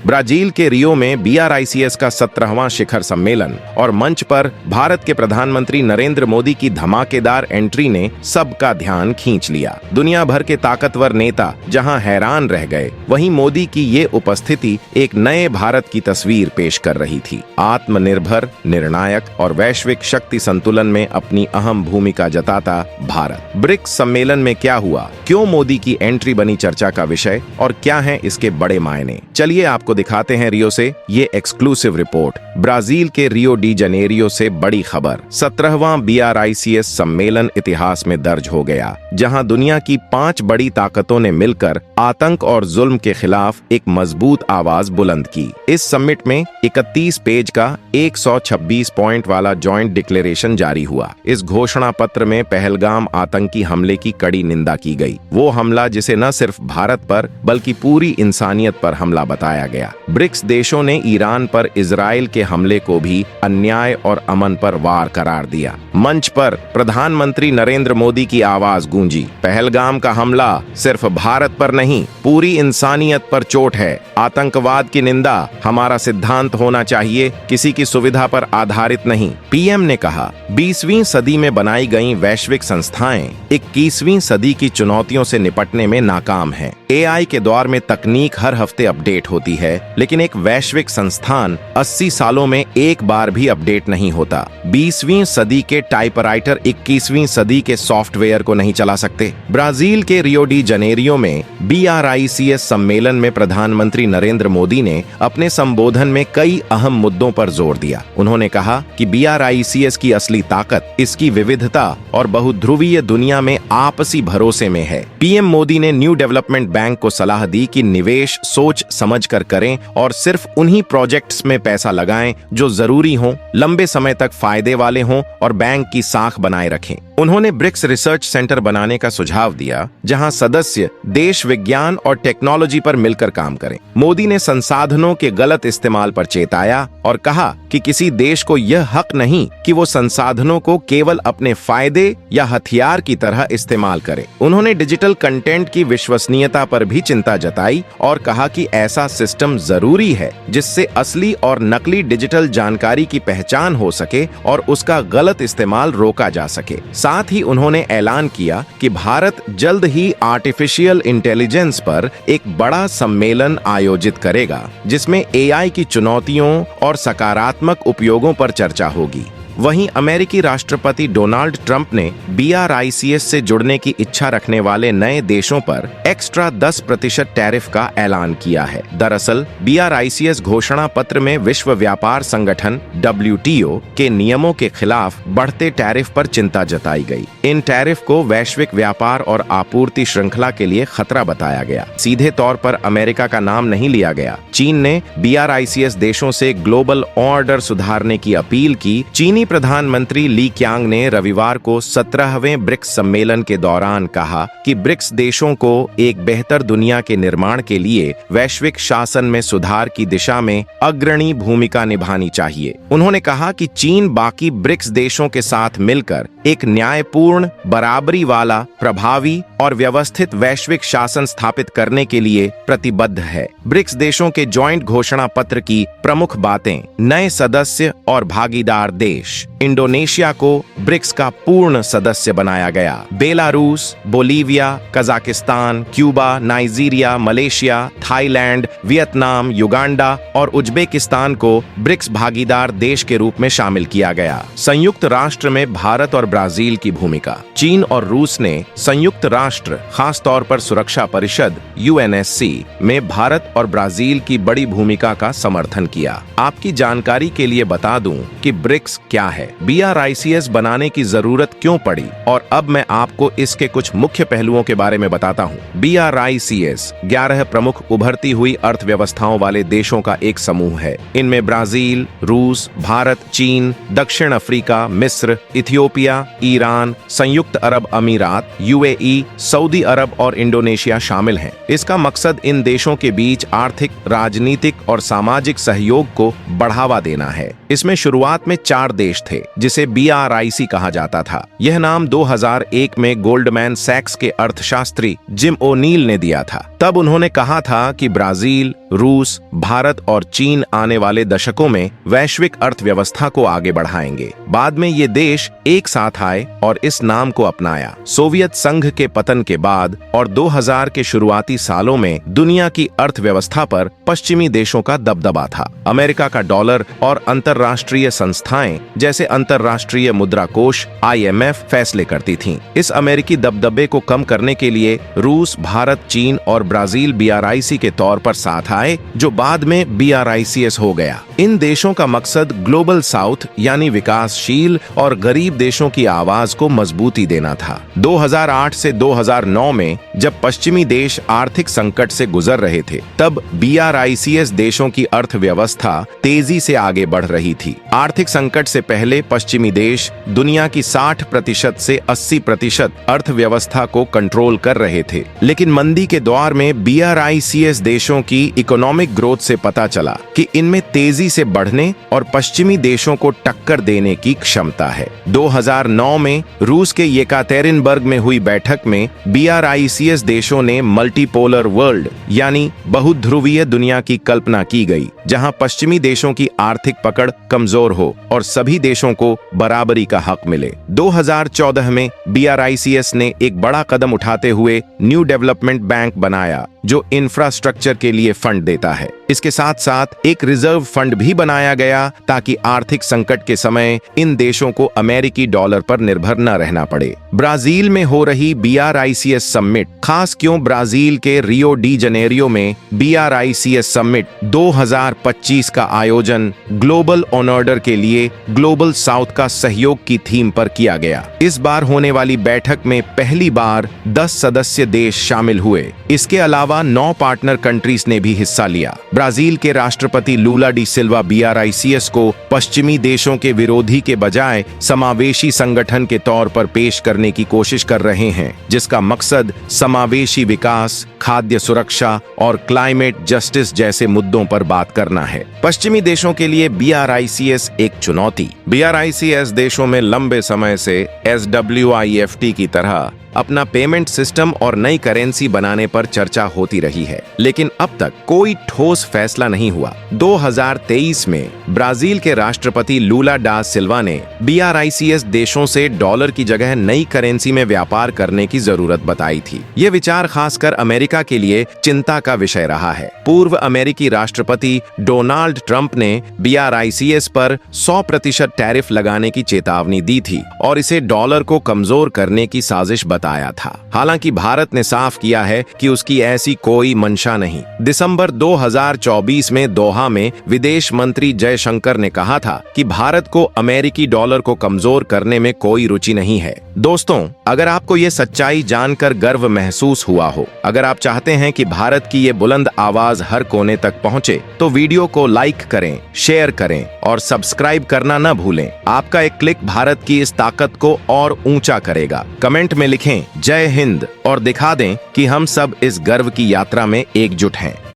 Brazil के रियो में BRICS का 17वां शिखर सम्मेलन और मंच पर भारत के प्रधानमंत्री नरेंद्र मोदी की धमाकेदार एंट्री ने सबका ध्यान खींच लिया। दुनिया भर के ताकतवर नेता जहां हैरान रह गए, वहीं मोदी की ये उपस्थिति एक नए भारत की तस्वीर पेश कर रही थी। आत्मनिर्भर, निर्णायक और वैश्विक शक्ति संतुलन में अपनी अहम भूमिका जताता भारत। ब्रिक्स सम्मेलन में क्या हुआ, क्यों मोदी की एंट्री बनी चर्चा का विषय और क्या हैं इसके बड़े मायने, चलिए आपको दिखाते हैं रियो से ये एक्सक्लूसिव रिपोर्ट। ब्राजील के रियो डी जनेरियो से बड़ी खबर। 17वां BRICS सम्मेलन इतिहास में दर्ज हो गया, जहां दुनिया की 5 बड़ी ताकतों ने मिलकर आतंक और जुल्म के खिलाफ एक मजबूत आवाज बुलंद की। इस समिट में 31 पेज का 126 पॉइंट वाला जॉइंट डिक्लेरेशन जारी हुआ। इस घोषणा पत्र में पहलगाम आतंकी हमले की कड़ी निंदा की गई। वो हमला जिसे न सिर्फ भारत पर बल्कि पूरी इंसानियत पर हमला बताया गया। ब्रिक्स देशों ने ईरान पर इजराइल के हमले को भी अन्याय और अमन पर वार करार दिया। मंच पर प्रधानमंत्री नरेंद्र मोदी की आवाज गूंजी, पहलगाम का हमला सिर्फ भारत पर नहीं, पूरी इंसानियत पर चोट है। आतंकवाद की निंदा हमारा सिद्धांत होना चाहिए, किसी की सुविधा पर आधारित नहीं। PM ने कहा, 20वीं सदी में बनाई गई वैश्विक संस्थाएं 21वीं सदी की चुनौतियों से निपटने में नाकाम हैं। AI के दौर में तकनीक हर हफ्ते अपडेट होती है, लेकिन एक वैश्विक संस्थान 80 सालों में एक बार भी अपडेट नहीं होता। 20वीं सदी के टाइपराइटर 21वीं सदी के सॉफ्टवेयर को नहीं चला सकते। ब्राजील के रियो डी जनेरियो में BRICS सम्मेलन में प्रधानमंत्री नरेंद्र मोदी ने अपने संबोधन में कई अहम मुद्दों पर जोर दिया। उन्होंने कहा कि BRICS की असली ताकत इसकी विविधता और बहुध्रुवीय दुनिया में आपसी भरोसे में है। PM मोदी ने न्यू डेवलपमेंट बैंक को सलाह दी कि निवेश सोच समझकर करें और सिर्फ उन्हीं प्रोजेक्ट्स में पैसा लगाएं जो जरूरी हों, लंबे समय तक फायदे वाले हों और बैंक की साख बनाए रखें। उन्होंने ब्रिक्स रिसर्च सेंटर बनाने का सुझाव दिया, जहां सदस्य देश विज्ञान और टेक्नोलॉजी पर मिलकर काम करें। मोदी ने संसाधनों के गलत इस्तेमाल पर चेताया और कहा कि किसी देश को यह हक नहीं कि वो संसाधनों को केवल अपने फायदे या हथियार की तरह इस्तेमाल करे। उन्होंने डिजिटल कंटेंट की विश्वसनीयता पर भी चिंता जताई और कहा कि ऐसा सिस्टम जरूरी है जिससे असली और नकली डिजिटल जानकारी की पहचान हो सके और उसका गलत इस्तेमाल रोका जा सके। साथ ही उन्होंने ऐलान किया कि भारत जल्द ही आर्टिफिशियल इंटेलिजेंस पर एक बड़ा सम्मेलन आयोजित करेगा, जिसमें AI की चुनौतियों और सकारात्मक उपयोगों पर चर्चा होगी। वहीं अमेरिकी राष्ट्रपति डोनाल्ड ट्रंप ने BRICS से जुड़ने की इच्छा रखने वाले नए देशों पर एक्स्ट्रा 10% टैरिफ का ऐलान किया है। दरअसल BRICS घोषणा पत्र में विश्व व्यापार संगठन WTO के नियमों के खिलाफ बढ़ते टैरिफ पर चिंता जताई गई। इन टैरिफ को वैश्विक व्यापार और आपूर्ति श्रृंखला के लिए खतरा बताया गया। सीधे तौर पर अमेरिका का नाम नहीं लिया गया। चीन ने BRICS देशों से ग्लोबल ऑर्डर सुधारने की अपील की। चीनी प्रधानमंत्री ली क्यांग ने रविवार को 17वें ब्रिक्स सम्मेलन के दौरान कहा कि ब्रिक्स देशों को एक बेहतर दुनिया के निर्माण के लिए वैश्विक शासन में सुधार की दिशा में अग्रणी भूमिका निभानी चाहिए। उन्होंने कहा कि चीन बाकी ब्रिक्स देशों के साथ मिलकर एक न्यायपूर्ण, बराबरी वाला, प्रभावी और व्यवस्थित वैश्विक शासन स्थापित करने के लिए प्रतिबद्ध है। ब्रिक्स देशों के जॉइंट घोषणा पत्र की प्रमुख बातें: नए सदस्य और भागीदार देश। इंडोनेशिया को ब्रिक्स का पूर्ण सदस्य बनाया गया। Belarus, Bolivia, Kazakhstan, Cuba, Nigeria, Malaysia, Thailand, Vietnam, Uganda और उज्बेकिस्तान को ब्रिक्स भागीदार देश के रूप में शामिल किया गया। संयुक्त राष्ट्र में भारत और ब्राजील की भूमिका। चीन और रूस ने संयुक्त राष्ट्र, खास तौर पर सुरक्षा परिषद UNSC में भारत और ब्राजील की बड़ी भूमिका का समर्थन किया। आपकी जानकारी के लिए बता दूं कि ब्रिक्स क्या है, BRICS बनाने की जरूरत क्यों पड़ी और अब मैं आपको इसके कुछ मुख्य पहलुओं के बारे में बताता हूं। BRICS 11 प्रमुख उभरती हुई अर्थव्यवस्थाओं वाले देशों का एक समूह है। इनमें ब्राजील, रूस, भारत, चीन, दक्षिण अफ्रीका, मिस्र, इथियोपिया, ईरान, संयुक्त अरब अमीरात, UAE, सऊदी अरब और इंडोनेशिया शामिल हैं। इसका मकसद इन देशों के बीच आर्थिक, राजनीतिक और सामाजिक सहयोग को बढ़ावा देना है। इसमें शुरुआत में 4 देश थे जिसे BRIC कहा जाता था। यह नाम 2001 में गोल्डमैन सैक्स के अर्थशास्त्री जिम ओ'नील ने दिया था। तब उन्होंने कहा था कि ब्राजील, रूस, भारत और चीन आने वाले दशकों में वैश्विक अर्थव्यवस्था को आगे बढ़ाएंगे। बाद में ये देश एक साथ आए और इस नाम को अपनाया। सोवियत संघ के पतन के बाद और 2000 के शुरुआती सालों में दुनिया की अर्थव्यवस्था पर पश्चिमी देशों का दबदबा था। अमेरिका का डॉलर और अंतर्राष्ट्रीय संस्थाएं जैसे अंतर्राष्ट्रीय मुद्रा कोष IMF फैसले करती थीं। इस अमेरिकी दबदबे को कम करने के लिए रूस, भारत, चीन और ब्राजील BRIC के तौर पर साथ आए, जो बाद में BRICS हो गया। इन देशों का मकसद ग्लोबल साउथ यानी विकासशील और गरीब देशों की आवाज को मजबूती देना था। 2008 से 2009 में जब पश्चिमी देश आर्थिक संकट से गुजर रहे थे, तब BRICS देशों की अर्थव्यवस्था तेजी से आगे बढ़ रही थी। आर्थिक संकट से पहले पश्चिमी देश दुनिया की 60% से 80% अर्थव्यवस्था को कंट्रोल कर रहे थे, लेकिन मंदी के दौर में BRICS देशों की इकोनॉमिक ग्रोथ से पता चला कि इनमें तेजी से बढ़ने और पश्चिमी देशों को टक्कर देने की क्षमता है। 2009 में रूस के येकातेरिनबर्ग में हुई बैठक में BRICS देशों ने मल्टीपोलर वर्ल्ड यानी बहुध्रुवीय दुनिया की कल्पना की गई, जहां पश्चिमी देशों की आर्थिक पकड़ कमजोर हो और सभी देशों को बराबरी का हक मिले। 2014 में BRICS ने एक बड़ा कदम उठाते हुए न्यू डेवलपमेंट बैंक बनाया, जो इंफ्रास्ट्रक्चर के लिए फंड देता है। इसके साथ साथ एक रिजर्व फंड भी बनाया गया ताकि आर्थिक संकट के समय इन देशों को अमेरिकी डॉलर पर निर्भर न रहना पड़े। ब्राजील में हो रही BRICS समिट, खास क्यों ब्राजील के रियो डी जनेरियो में BRICS समिट 2025 का आयोजन ग्लोबल ऑन ऑर्डर के लिए ग्लोबल साउथ का सहयोग की थीम पर किया गया। इस बार होने वाली बैठक में पहली बार 10 सदस्य देश शामिल हुए। इसके अलावा 9 पार्टनर कंट्रीज ने भी हिस्सा लिया। ब्राजील के राष्ट्रपति लूला डी सिल्वा BRICS को पश्चिमी देशों के विरोधी के बजाय समावेशी संगठन के तौर पर पेश करने की कोशिश कर रहे हैं, जिसका मकसद समावेशी विकास, खाद्य सुरक्षा और क्लाइमेट जस्टिस जैसे मुद्दों पर बात करना है। पश्चिमी देशों के लिए BRICS एक चुनौती। BRICS देशों में लंबे समय से SWIFT की तरह अपना पेमेंट सिस्टम और नई करेंसी बनाने पर चर्चा होती रही है, लेकिन अब तक कोई ठोस फैसला नहीं हुआ। 2023 में ब्राजील के राष्ट्रपति लूला डा सिल्वा ने BRICS देशों से डॉलर की जगह नई करेंसी में व्यापार करने की जरूरत बताई थी। ये विचार खासकर अमेरिका के लिए चिंता का विषय रहा है। पूर्व अमेरिकी राष्ट्रपति डोनाल्ड ट्रंप ने BRICS पर 100% टैरिफ लगाने की चेतावनी दी थी और इसे डॉलर को कमजोर करने की साजिश बताया था। हालांकि भारत ने साफ किया है कि उसकी ऐसी कोई मंशा नहीं। दिसंबर 2024 में दोहा में विदेश मंत्री जयशंकर ने कहा था कि भारत को अमेरिकी डॉलर को कमजोर करने में कोई रुचि नहीं है। दोस्तों, अगर आपको ये सच्चाई जानकर गर्व महसूस हुआ हो, अगर आप चाहते हैं कि भारत की ये बुलंद आवाज हर कोने तक पहुंचे, तो वीडियो को लाइक करें, शेयर करें और सब्सक्राइब करना न भूलें। आपका एक क्लिक भारत की इस ताकत को और ऊंचा करेगा। कमेंट में लिखें जय हिंद और दिखा दें कि हम सब इस गर्व की यात्रा में एकजुट हैं।